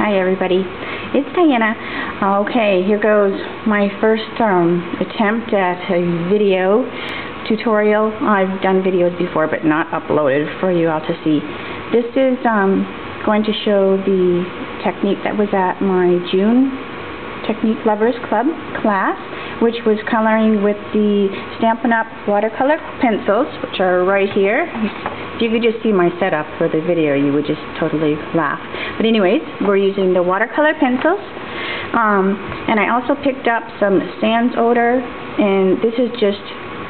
Hi everybody, it's Diana. Okay, here goes my first attempt at a video tutorial. I've done videos before but not uploaded for you all to see. This is going to show the technique that was at my June Technique Lovers Club class, which was coloring with the Stampin' Up! Watercolor pencils, which are right here. If you could just see my setup for the video, you would just totally laugh. But anyways, we're using the watercolor pencils. And I also picked up some Sansodor, and this is just,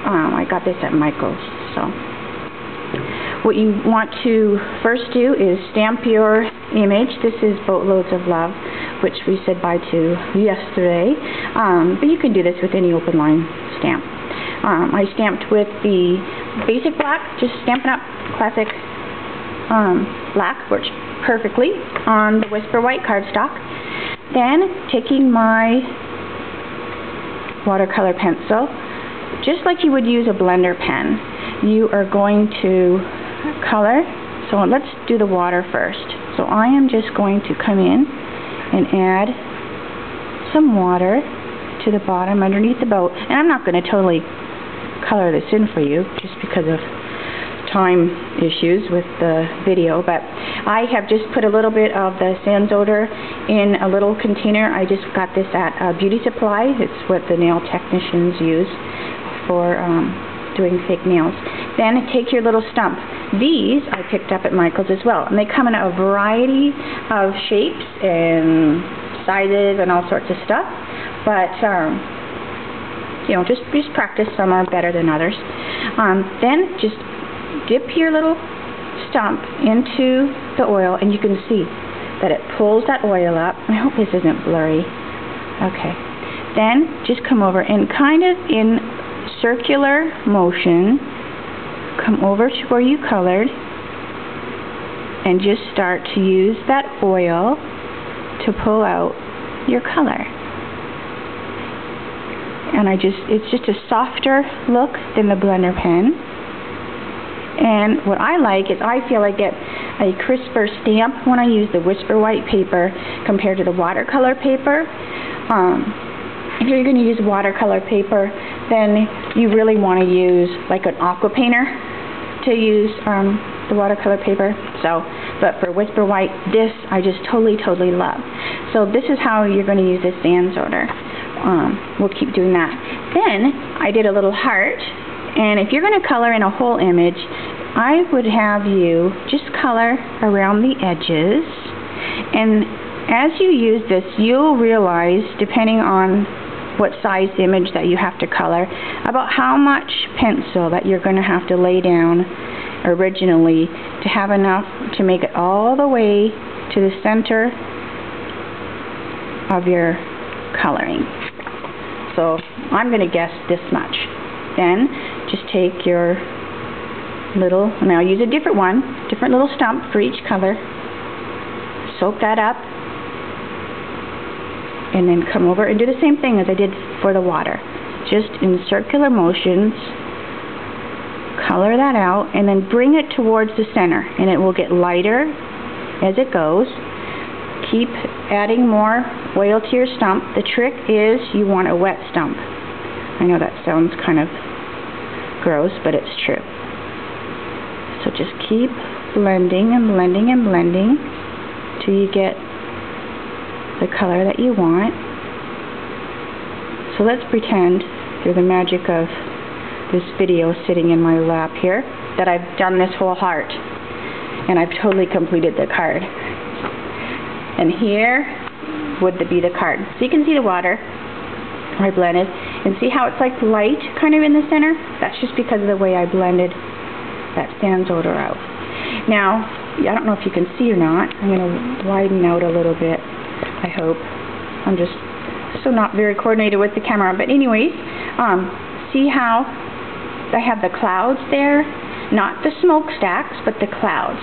I got this at Michael's. So what you want to first do is stamp your image. This is Boatloads of Love, which we said bye to yesterday. But you can do this with any open line stamp. I stamped with the basic black, just Stampin' Up! Classic black, works perfectly on the Whisper White cardstock. Then taking my watercolor pencil, just like you would use a blender pen, you are going to color. So let's do the water first. So I am just going to come in and add some water to the bottom underneath the boat. And I'm not going to totally color this in for you just because of time issues with the video, but I have just put a little bit of the Sansodor in a little container. I just got this at Beauty Supply. It's what the nail technicians use for doing fake nails. Then take your little stump. These I picked up at Michael's as well, and they come in a variety of shapes and sizes and all sorts of stuff, but you know, just practice. Some are better than others. Then just dip your little stump into the oil, and you can see that it pulls that oil up. I hope this isn't blurry. Okay. Then just come over and kind of in circular motion, come over to where you colored and just start to use that oil to pull out your color. And it's just a softer look than the blender pen. And what I like is I feel I get a crisper stamp when I use the Whisper White paper compared to the watercolor paper. If you're going to use watercolor paper, then you really want to use like an aqua painter to use the watercolor paper. So, but for Whisper White, this I just totally love. So this is how you're going to use this Sansodor. We'll keep doing that. Then I did a little heart, and if you're going to color in a whole image, I would have you just color around the edges, and as you use this, you'll realize, depending on what size image that you have to color, about how much pencil that you're going to have to lay down originally to have enough to make it all the way to the center of your coloring. So I'm going to guess this much. Then just take your little, and I'll use a different one, different little stump for each color. Soak that up, and then come over and do the same thing as I did for the water. Just in circular motions, color that out, and then bring it towards the center, and it will get lighter as it goes. Keep adding more oil to your stump. The trick is you want a wet stump. I know that sounds kind of gross, but it's true. So just keep blending and blending and blending till you get the color that you want. So let's pretend, through the magic of this video sitting in my lap here, that I've done this whole heart and I've totally completed the card. And here would be the card. So you can see the water I blended, and see how it's like light kind of in the center? That's just because of the way I blended that Sansodor out. Now, I don't know if you can see or not. I'm going to widen out a little bit, I hope. I'm just so not very coordinated with the camera. But anyways, see how I have the clouds there? Not the smokestacks, but the clouds.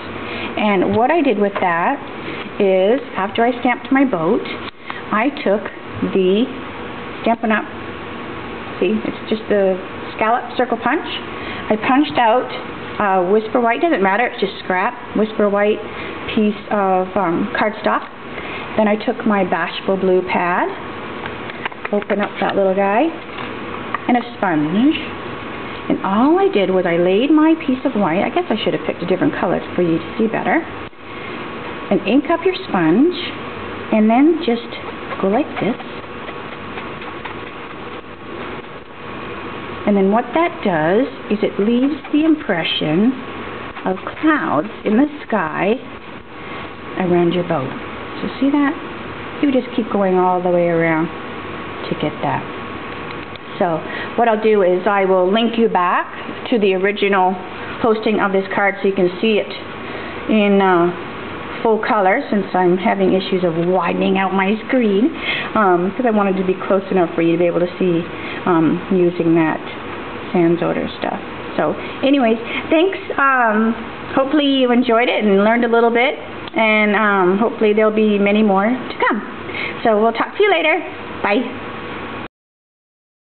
And what I did with that is, after I stamped my boat, I took the Stampin' Up! See, it's just the scallop circle punch. I punched out Whisper White, doesn't matter, it's just scrap, Whisper White piece of cardstock. Then I took my Bashful Blue pad, open up that little guy, and a sponge. And all I did was I laid my piece of white, I guess I should have picked a different color for you to see better, and ink up your sponge, and then just go like this. And then what that does is it leaves the impression of clouds in the sky around your boat. So see that? You just keep going all the way around to get that. So what I'll do is I will link you back to the original posting of this card so you can see it in full color, since I'm having issues of widening out my screen, because I wanted to be close enough for you to be able to see using that Sansodor stuff. So anyways, thanks. Hopefully you enjoyed it and learned a little bit, and hopefully there'll be many more to come. So we'll talk to you later. Bye.